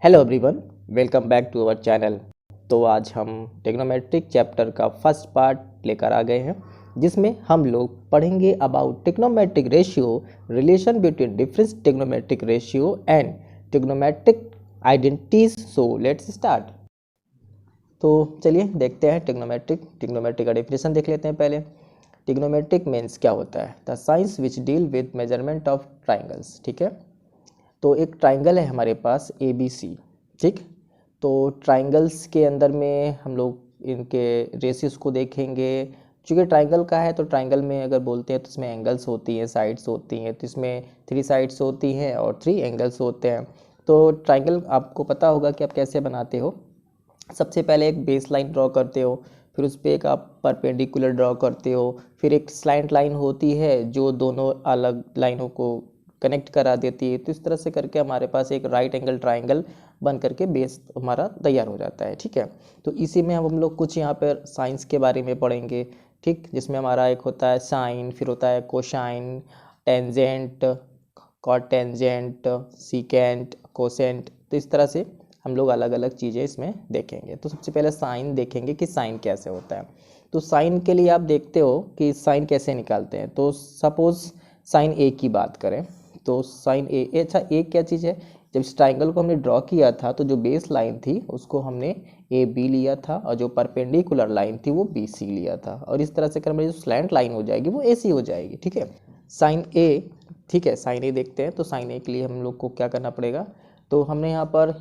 Hello everyone, welcome back to our channel. तो आज हम टेक्नोमेट्रिक चैप्टर का फर्स्ट पार्ट लेकर आ गए हैं, जिसमें हम लोग पढ़ेंगे about trigonometric ratio, relation between different trigonometric ratio and trigonometric identities. So let's start. तो चलिए देखते हैं टेक्नोमेट्रिक का डेफिनेशन देख लेते हैं पहले। टेक्नोमेट्रिक मीन्स क्या होता है? The science which deal with measurement of triangles. ठीक है, तो एक ट्राइंगल है हमारे पास ABC। ठीक, तो ट्राइंगल्स के अंदर में हम लोग इनके रेशियोज को देखेंगे। चूँकि ट्राइंगल का है तो ट्राइंगल में अगर बोलते हैं तो इसमें एंगल्स होती हैं, साइड्स होती हैं, तो इसमें 3 साइड्स होती हैं और 3 एंगल्स होते हैं। तो ट्राइंगल आपको पता होगा कि आप कैसे बनाते हो। सबसे पहले एक बेस लाइन ड्रॉ करते हो, फिर उस पर एक आप परपेंडिकुलर ड्रॉ करते हो, फिर एक स्लैंट लाइन होती है जो दोनों अलग लाइनों को कनेक्ट करा देती है। तो इस तरह से करके हमारे पास एक राइट एंगल ट्राइंगल बन करके बेस हमारा तैयार हो जाता है। ठीक है, तो इसी में हम लोग कुछ यहाँ पर साइंस के बारे में पढ़ेंगे। ठीक, जिसमें हमारा एक होता है साइन, फिर होता है cosine, tangent, cotangent, secant, cosecant. तो इस तरह से हम लोग अलग अलग चीज़ें इसमें देखेंगे। तो सबसे पहले साइन देखेंगे कि साइन कैसे होता है। तो साइन के लिए आप देखते हो कि साइन कैसे निकालते हैं। तो सपोज साइन ए की बात करें तो साइन ए, अच्छा ए क्या चीज़ है? जब इस ट्राइंगल को हमने ड्रॉ किया था तो जो बेस लाइन थी उसको हमने AB लिया था और जो परपेंडिकुलर लाइन थी वो BC लिया था, और इस तरह से कर हमारी जो स्लैंट लाइन हो जाएगी वो AC हो जाएगी। ठीक है, साइन ए। ठीक है, साइन ए देखते हैं। तो साइन ए के लिए हम लोग को क्या करना पड़ेगा? तो हमने यहाँ पर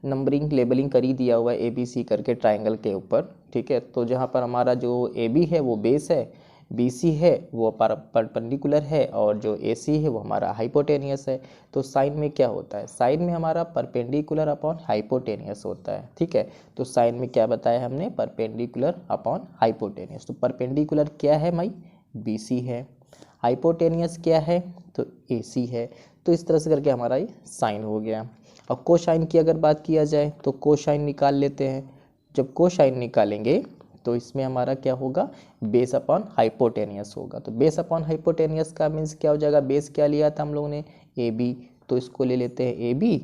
नंबरिंग लेबलिंग कर ही दिया हुआ है ABC करके ट्राइंगल के ऊपर। ठीक है, तो जहाँ पर हमारा जो AB है वो बेस है, BC है वो परपेंडिकुलर है, और जो AC है वो हमारा हाइपोटेनियस है। तो साइन में क्या होता है? साइन में हमारा परपेंडिकुलर अपॉन हाइपोटेनियस होता है। ठीक है, तो साइन में क्या बताया हमने? Perpendicular upon hypotenuse. तो परपेंडिकुलर क्या है भाई? BC है। हाइपोटेनियस क्या है? तो AC है। तो इस तरह से करके हमारा ये साइन हो गया। अब कोसाइन की अगर बात किया जाए तो कोसाइन निकाल लेते हैं। जब कोसाइन निकालेंगे तो इसमें हमारा क्या होगा? बेस अपॉन हाइपोटेनियस होगा। तो बेस अपॉन हाइपोटेनियस का मीन्स क्या हो जाएगा? बेस क्या लिया था हम लोगों ने? AB, तो इसको ले लेते हैं AB,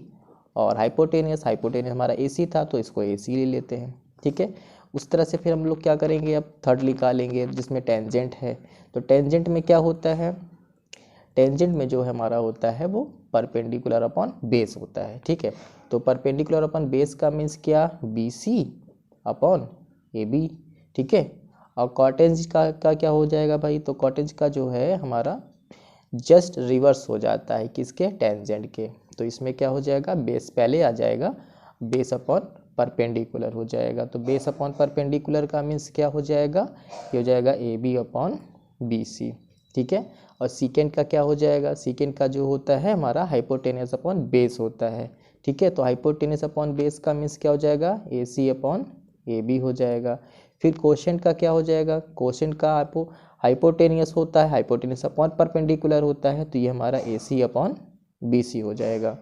और हाइपोटेनियस हमारा AC था तो इसको AC ले लेते हैं। ठीक है, उस तरह से फिर हम लोग क्या करेंगे? अब थर्ड निकालेंगे जिसमें टेंजेंट है। तो टेंजेंट में क्या होता है? टेंजेंट में जो हमारा होता है वो परपेंडिकुलर अपॉन बेस होता है। ठीक है, तो परपेंडिकुलर अपॉन बेस का मीन्स क्या? BC upon AB। ठीक है, और कॉटेंज का क्या हो जाएगा भाई? तो कॉटेंज का जो है हमारा जस्ट रिवर्स हो जाता है किसके? टेंजेंट के। तो इसमें क्या हो जाएगा? बेस पहले आ जाएगा, बेस अपॉन परपेंडिकुलर हो जाएगा। तो बेस अपॉन परपेंडिकुलर का मीन्स क्या हो जाएगा? ये हो जाएगा AB अपॉन BC। ठीक है, और सीकेंड का क्या हो जाएगा? सीकेंड का जो होता है हमारा हाइपोटेनियस अपॉन बेस होता है। ठीक है, तो हाइपोटेनियस अपॉन बेस का मीन्स क्या हो जाएगा? AC अपॉन AB हो जाएगा। फिर कोशेंट का क्या हो जाएगा? कोशेंट का आपको हाइपोटेनियस होता है, हाइपोटेनियस अपॉन परपेंडिकुलर होता है, तो ये हमारा AC अपॉन BC हो जाएगा।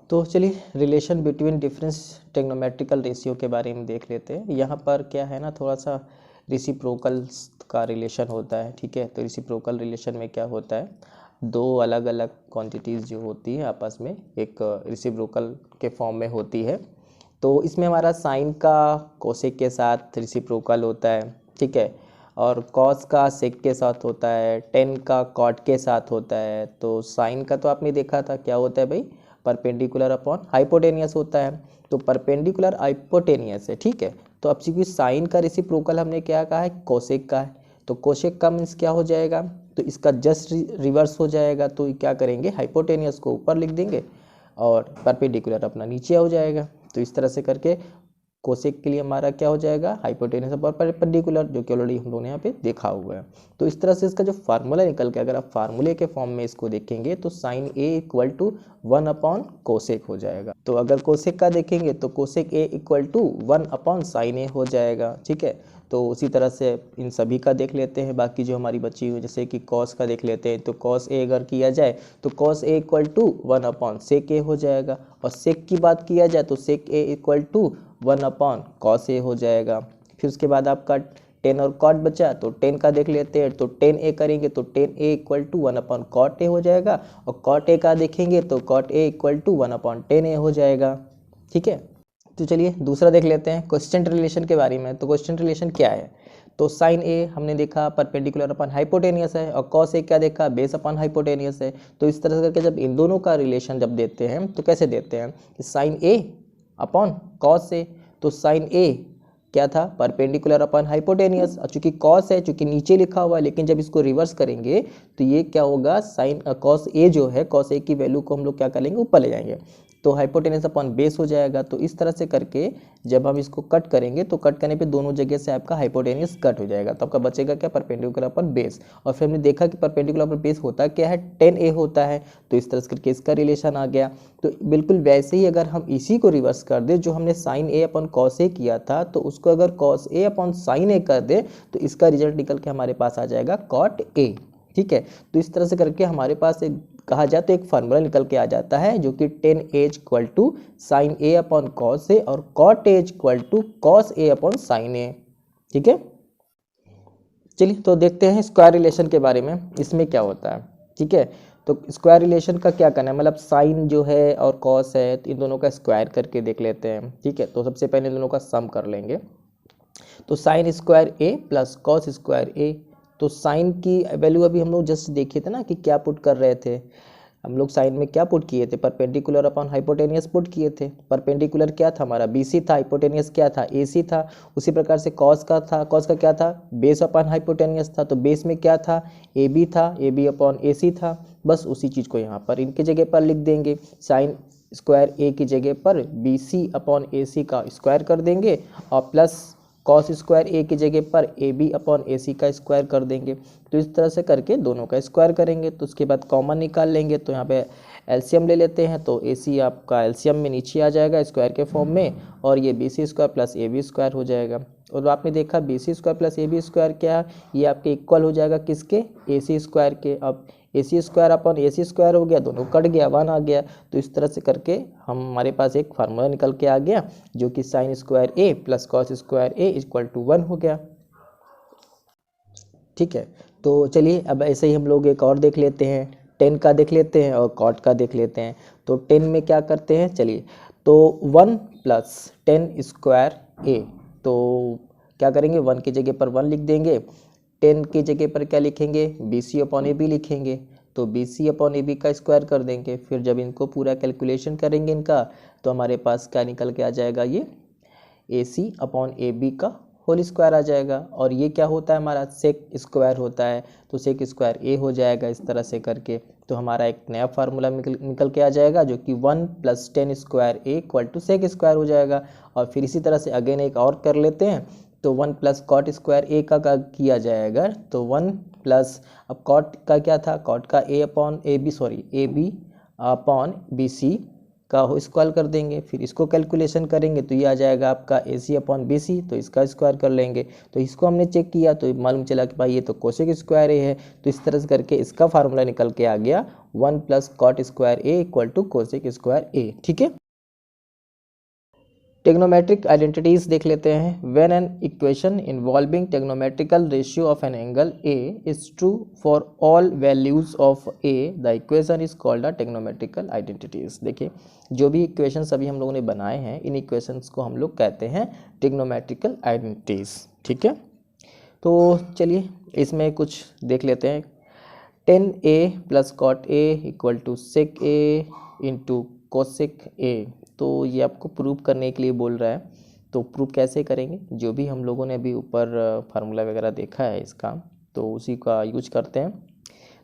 तो चलिए रिलेशन बिटवीन डिफरेंस टेक्नोमेट्रिकल रेशियो के बारे में देख लेते हैं। यहाँ पर क्या है ना, थोड़ा सा रिसिप्रोकल का रिलेशन होता है। ठीक है, तो रिसिप्रोकल रिलेशन में क्या होता है? दो अलग अलग क्वांटिटीज़ जो होती है आपस में एक रिसिप्रोकल के फॉर्म में होती है। तो इसमें हमारा साइन का कोसेक के साथ रिसिप्रोकल होता है। ठीक है, और कॉस का सेक के साथ होता है, टेन का कॉट के साथ होता है। तो साइन का तो आपने देखा था क्या होता है भाई? परपेंडिकुलर अपॉन हाइपोटेनियस होता है। तो परपेंडिकुलर हाइपोटेनियस है। ठीक है, तो अब चूंकि साइन का रेसिप्रोकल हमने क्या कहा है? कोसेक का है। तो कोसेक का मीन्स क्या हो जाएगा? तो इसका जस्ट रिवर्स हो जाएगा। तो क्या करेंगे? हाइपोटेनियस को ऊपर लिख देंगे और परपेंडिकुलर अपना नीचे हो जाएगा। तो इस तरह से करके कोसेक के लिए हमारा क्या हो जाएगा? हाइपोटेनस और परपेंडिकुलर, जो कि ऑलरेडी हम लोगों ने यहाँ पे देखा हुआ है। तो इस तरह से इसका जो फार्मूला निकल के अगर आप फार्मूले के फॉर्म में इसको देखेंगे तो sine A equal to 1 upon cosec हो जाएगा। तो अगर कोसेक का देखेंगे तो cosec A equal to 1 upon sine A हो जाएगा। ठीक है, तो उसी तरह से इन सभी का देख लेते हैं। बाकी जो हमारी बची हुई जैसे कि कॉस का देख लेते हैं, तो कॉस A अगर किया जाए तो cos A equal to 1 upon sec A हो जाएगा, और सेक की बात किया जाए तो sec A equal to 1 upon cos A हो जाएगा। फिर उसके बाद आपका 10 और कॉट बचा तो 10 का देख लेते हैं। तो 10a करेंगे तो 10a equal to 1 cot A हो जाएगा, और कॉट ए का देखेंगे तो cot A equal to 1/10a हो जाएगा। ठीक है, तो चलिए दूसरा देख लेते हैं क्वेश्चन रिलेशन के बारे में। तो क्वेश्चन रिलेशन क्या है, तो साइन ए हमने देखा परपेंडिकुलर अपन हाइपोटेनियस है, और कॉस ए क्या देखा बेस अपन हाइपोटेनियस है। तो इस तरह से करके जब इन दोनों का रिलेशन जब देते हैं तो कैसे देते हैं कि साइन ए अपॉन कॉस ए। तो साइन ए क्या था परपेंडिकुलर अपन हाइपोटेनियस, और चूंकि कॉस है चूंकि नीचे लिखा हुआ है, लेकिन जब इसको रिवर्स करेंगे तो ये क्या होगा साइन कॉस ए जो है कॉस ए की वैल्यू को हम लोग क्या करेंगे ऊपर ले जाएंगे, तो हाइपोटेनस अपॉन बेस हो जाएगा। तो इस तरह से करके जब हम इसको कट करेंगे तो कट करने पे दोनों जगह से आपका हाइपोटेनस कट हो जाएगा, तो आपका बचेगा क्या परपेंडिकुलर अपॉन बेस। और फिर हमने देखा कि परपेंडिकुलर अपॉन बेस होता क्या है 10a होता है, तो इस तरह से करके इसका रिलेशन आ गया। तो बिल्कुल वैसे ही अगर हम इसी को रिवर्स कर दे जो हमने साइन ए अपॉन कॉस ए किया था, तो उसको अगर कॉस ए अपॉन साइन ए कर दे तो इसका रिजल्ट निकल के हमारे पास आ जाएगा कॉट ए। ठीक है, तो इस तरह से करके हमारे पास एक कहा जाए तो एक फार्मूला निकल के आ जाता है जो कि 10a equal to sine A upon cos A और cot A equal to cos A upon sine A. ठीक है, चलिए तो देखते हैं स्क्वायर रिलेशन के बारे में, इसमें क्या होता है। ठीक है, तो स्क्वायर रिलेशन का क्या करना है, मतलब साइन जो है और कॉस है तो इन दोनों का स्क्वायर करके देख लेते हैं। ठीक है, तो सबसे पहले इन दोनों का सम कर लेंगे। तो sign square A plus cos square ए, तो साइन की वैल्यू अभी हम लोग जस्ट देखे थे ना कि क्या पुट कर रहे थे, हम लोग साइन में क्या पुट किए थे परपेंडिकुलर अपॉन हाइपोटेनियस पुट किए थे। परपेंडिकुलर क्या था हमारा बीसी था, हाइपोटेनियस क्या था एसी था। उसी प्रकार से कॉस का था, कॉस का क्या था बेस अपॉन हाइपोटेनियस था, तो बेस में क्या था ए बी था, ए बी अपॉन ए सी था। बस उसी चीज़ को यहाँ पर इनके जगह पर लिख देंगे, साइन स्क्वायर ए की जगह पर बी सी अपॉन ए सी का स्क्वायर कर देंगे, और प्लस कॉस स्क्वायर ए की जगह पर ए बी अपॉन ए सी का स्क्वायर कर देंगे। तो इस तरह से करके दोनों का स्क्वायर करेंगे, तो उसके बाद कॉमन निकाल लेंगे। तो यहाँ पे एलसीएम ले लेते हैं, तो ए सी आपका एलसीएम में नीचे आ जाएगा स्क्वायर के फॉर्म में, और ये B C square plus A B square हो जाएगा। और आपने देखा B C square plus A B square क्या, ये आपके इक्वल हो जाएगा किसके ए सी स्क्वायर के। अब ए सी स्क्वायर अपॉन ए सी स्क्वायर हो गया, दोनों कट गया 1 आ गया। तो इस तरह से करके हमारे पास एक फार्मूला निकल के आ गया जो कि sine square A plus cos square A equal to 1 हो गया। ठीक है, तो चलिए अब ऐसे ही हम लोग एक और देख लेते हैं, 10 का देख लेते हैं और कॉट का देख लेते हैं। तो 10 में क्या करते हैं, चलिए तो 1 प्लस 10 स्क्वायर ए, तो क्या करेंगे 1 की जगह पर 1 लिख देंगे, 10 की जगह पर क्या लिखेंगे B C upon A B लिखेंगे, तो B C upon A B का स्क्वायर कर देंगे। फिर जब इनको पूरा कैलकुलेशन करेंगे इनका, तो हमारे पास क्या निकल के आ जाएगा ये ए सी अपॉन ए बी का होल स्क्वायर आ जाएगा। और ये क्या होता है हमारा सेक स्क्वायर होता है, तो सेक स्क्वायर ए हो जाएगा इस तरह से करके। तो हमारा एक नया फार्मूला निकल के आ जाएगा जो कि 1 plus 10 square A equal to sec square हो जाएगा। और फिर इसी तरह से अगेन एक और कर लेते हैं, तो 1 प्लस कॉट स्क्वायर ए का किया जाएगा, तो 1 प्लस अब कॉट का क्या था कॉट का A upon A B sorry A B upon B C का हो स्क्वायर कर देंगे। फिर इसको कैलकुलेशन करेंगे तो ये आ जाएगा आपका ए सी अपॉन बी सी, तो इसका स्क्वायर कर लेंगे। तो इसको हमने चेक किया तो मालूम चला कि भाई ये तो कोसेक स्क्वायर ए है। तो इस तरह से करके इसका फार्मूला निकल के आ गया 1 plus cot square A equal to cosec square A. ठीक है, टेग्नोमेट्रिक आइडेंटिटीज देख लेते हैं। When an equation involving trigonometrical ratio of an angle A is true for all values of A, the equation is called a trigonometrical identities. देखिए जो भी equations अभी हम लोगों ने बनाए हैं इन इक्वेशंस को हम लोग कहते हैं टेग्नोमेट्रिकल आइडेंटिटीज। ठीक है, तो चलिए इसमें कुछ देख लेते हैं। 10a plus cot A equal to sec A into cosec A, तो ये आपको प्रूव करने के लिए बोल रहा है। तो प्रूव कैसे करेंगे, जो भी हम लोगों ने अभी ऊपर फार्मूला वगैरह देखा है इसका, तो उसी का यूज करते हैं।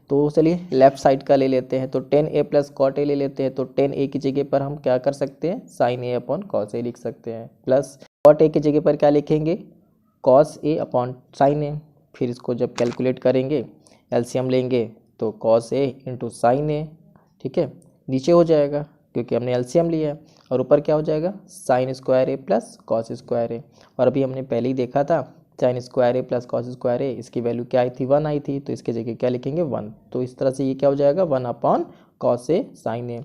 तो चलिए लेफ्ट साइड का ले लेते हैं, तो 10a प्लस कॉट ए ले लेते हैं। तो 10a की जगह पर हम क्या कर सकते हैं साइन ए अपॉन कॉस ए लिख सकते हैं, प्लस कॉट ए की जगह पर क्या लिखेंगे कॉस ए अपॉन साइन ए। फिर इसको जब कैलकुलेट करेंगे एलसीएम लेंगे तो cos A into sine A. ठीक है, नीचे हो जाएगा क्योंकि हमने एलसीएम लिया है, और ऊपर क्या हो जाएगा sign square A plus cos square ए। और अभी हमने पहले ही देखा था sign square A plus cos square ए, इसकी वैल्यू क्या आई थी 1 आई थी, तो इसके जगह क्या लिखेंगे 1। तो इस तरह से ये क्या हो जाएगा 1 अपॉन कॉस ए साइन ए।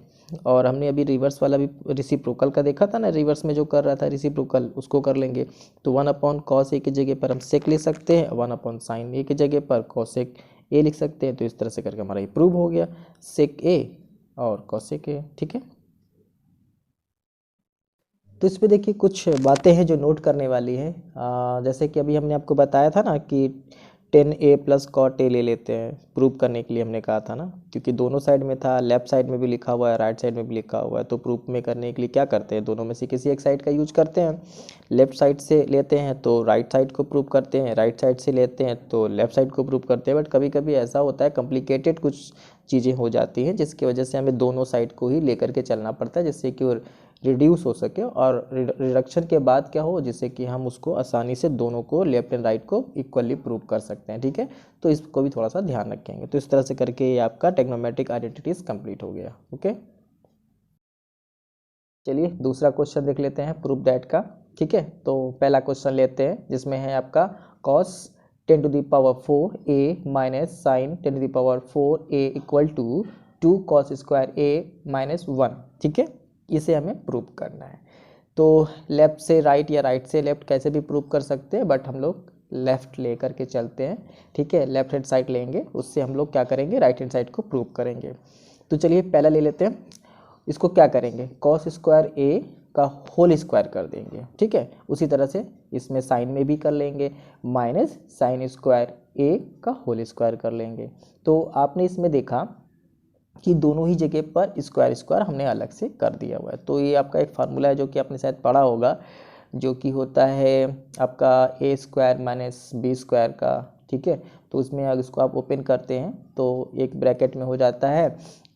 और हमने अभी रिवर्स वाला भी रिसिप्रोकल का देखा था ना, रिवर्स में जो कर रहा था रिसिप्रोकल उसको कर लेंगे। तो 1/cos A की जगह पर हम सेक ले सकते हैं, 1/sin A की जगह पर cosec A लिख सकते हैं। तो इस तरह से करके हमारा ये प्रूव हो गया, sec A और cosec A। ठीक है, तो इस पे देखिए कुछ बातें हैं जो नोट करने वाली हैं। जैसे कि अभी हमने आपको बताया था ना कि tan A + cot A ले लेते हैं प्रूव करने के लिए, हमने कहा था ना, क्योंकि दोनों साइड में था, लेफ्ट साइड में भी लिखा हुआ है, राइट साइड में भी लिखा हुआ है। तो प्रूफ में करने के लिए क्या करते हैं, दोनों में से किसी एक साइड का यूज करते हैं। लेफ्ट साइड से लेते हैं तो राइट साइड को प्रूव करते हैं, राइट साइड से लेते हैं तो लेफ्ट साइड को प्रूव करते हैं। बट कभी कभी ऐसा होता है कॉम्प्लिकेटेड कुछ चीज़ें हो जाती हैं जिसकी वजह से हमें दोनों साइड को ही लेकर के चलना पड़ता है, जिससे कि रिड्यूस हो सके और रिडक्शन के बाद क्या हो, जिससे कि हम उसको आसानी से दोनों को लेफ्ट एंड राइट को इक्वली प्रूव कर सकते हैं। ठीक है, तो इसको भी थोड़ा सा ध्यान रखेंगे। तो इस तरह से करके ये आपका टेक्नोमेट्रिक आइडेंटिटीज कंप्लीट हो गया। ओके, चलिए दूसरा क्वेश्चन देख लेते हैं प्रूफ दैट का। ठीक है, तो पहला क्वेश्चन लेते हैं जिसमें है आपका cos 10⁴A minus sine 10⁴A equal to 2 cos² A minus 1। ठीक है, इसे हमें प्रूव करना है। तो लेफ्ट से राइट या राइट से लेफ्ट कैसे भी प्रूव कर सकते हैं, बट हम लोग लेफ्ट ले करके चलते हैं। ठीक है, लेफ्ट हैंड साइड लेंगे, उससे हम लोग क्या करेंगे, राइट हैंड साइड को प्रूव करेंगे। तो चलिए पहला ले लेते हैं, इसको क्या करेंगे, cos² A का होल स्क्वायर कर देंगे। ठीक है, उसी तरह से इसमें साइन में भी कर लेंगे, माइनस sin² A का होल स्क्वायर कर लेंगे। तो आपने इसमें देखा कि दोनों ही जगह पर स्क्वायर हमने अलग से कर दिया हुआ है। तो ये आपका एक फार्मूला है जो कि आपने शायद पढ़ा होगा, जो कि होता है आपका A² - B² का। ठीक है, तो उसमें अगर इसको आप ओपन करते हैं तो एक ब्रैकेट में हो जाता है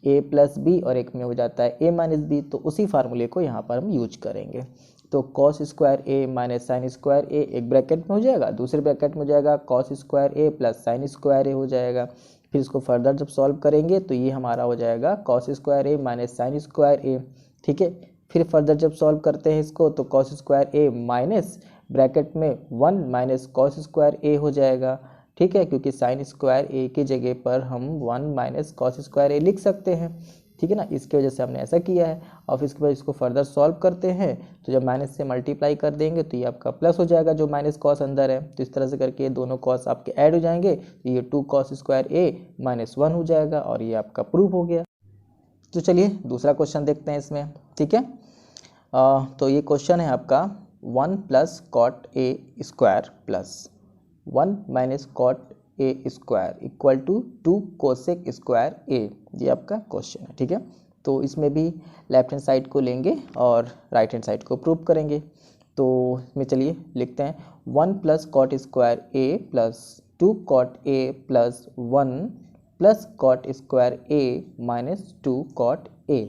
A + B और एक में हो जाता है A - B। तो उसी फार्मूले को यहाँ पर हम यूज करेंगे। तो cos² A minus sin² A एक ब्रैकेट में हो जाएगा, दूसरे ब्रैकेट में हो जाएगा cos² A + sin² A हो जाएगा। फिर इसको फर्दर जब सॉल्व करेंगे तो ये हमारा हो जाएगा cos² A minus sin² A। ठीक है, फिर फर्दर जब सॉल्व करते हैं इसको तो cos² A माइनस ब्रैकेट में 1 माइनस cos² A हो जाएगा। ठीक है, क्योंकि sin² A की जगह पर हम 1 माइनस cos² A लिख सकते हैं। ठीक है ना, इसकी वजह से हमने ऐसा किया है। और इसके बाद इसको फर्दर सॉल्व करते हैं तो जब माइनस से मल्टीप्लाई कर देंगे तो ये आपका प्लस हो जाएगा, जो माइनस कॉस अंदर है। तो इस तरह से करके ये दोनों कॉस आपके ऐड हो जाएंगे, तो ये 2 cos² A माइनस 1 हो जाएगा और ये आपका प्रूफ हो गया। तो चलिए दूसरा क्वेश्चन देखते हैं इसमें। ठीक है, तो ये क्वेश्चन है आपका 1 + cot A² plus 1 minus cot A² equal to 2 cosec² A। ये आपका क्वेश्चन है। ठीक है, तो इसमें भी लेफ्ट हैंड साइड को लेंगे और राइट हैंड साइड को प्रूव करेंगे। तो इसमें चलिए लिखते हैं 1 + cot² A plus 2 cot A plus 1 plus cot² A minus 2 cot A।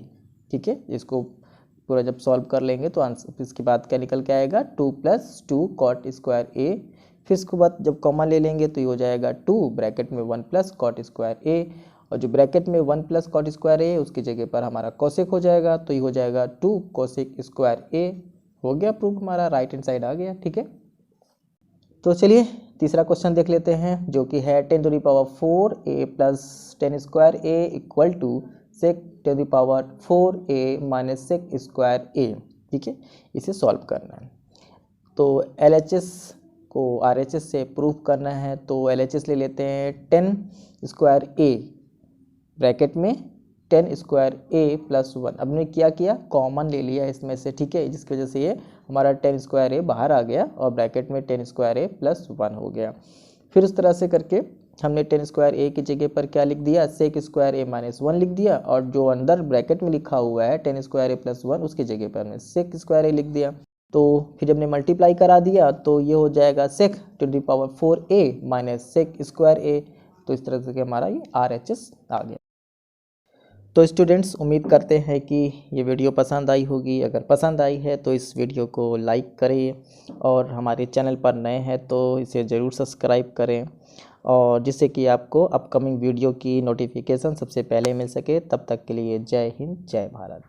ठीक है, इसको पूरा जब सॉल्व कर लेंगे तो आंसर इसके बाद क्या निकल के आएगा, 2 + 2 cot² A। फिर इसके बाद जब कॉमा ले लेंगे तो ये हो जाएगा 2 ब्रैकेट में 1 + cot² A, और जो ब्रैकेट में 1 + cot² A उसकी जगह पर हमारा कोसेक हो जाएगा। तो ये हो जाएगा 2 cosec² A। हो गया प्रूफ, हमारा राइट हैंड साइड आ गया। ठीक है, तो चलिए तीसरा क्वेश्चन देख लेते हैं जो कि है 10⁴ A + 10² A equal to sec 10⁴ A minus sec² A। ठीक है, इसे सॉल्व करना है। तो LHS को RHS से प्रूव करना है, तो LHS ले लेते हैं 10² A ब्रैकेट में 10² A प्लस 1। अब ने क्या किया, कॉमन ले लिया इसमें से। ठीक है, जिसकी वजह से ये हमारा 10² A बाहर आ गया और ब्रैकेट में 10² A प्लस 1 हो गया। फिर उस तरह से करके हमने 10² A की जगह पर क्या लिख दिया, sec² A माइनस 1 लिख दिया, और जो अंदर ब्रैकेट में लिखा हुआ है 10² A प्लस 1 उसकी जगह पर हमने sec² A लिख दिया। तो फिर जब ने मल्टीप्लाई करा दिया तो ये हो जाएगा sec 10⁴ A minus sec² A। तो इस तरह से हमारा ये RHS आ गया। तो स्टूडेंट्स, उम्मीद करते हैं कि ये वीडियो पसंद आई होगी। अगर पसंद आई है तो इस वीडियो को लाइक करें, और हमारे चैनल पर नए हैं तो इसे ज़रूर सब्सक्राइब करें, और जिससे कि आपको अपकमिंग वीडियो की नोटिफिकेशन सबसे पहले मिल सके। तब तक के लिए जय हिंद, जय भारत।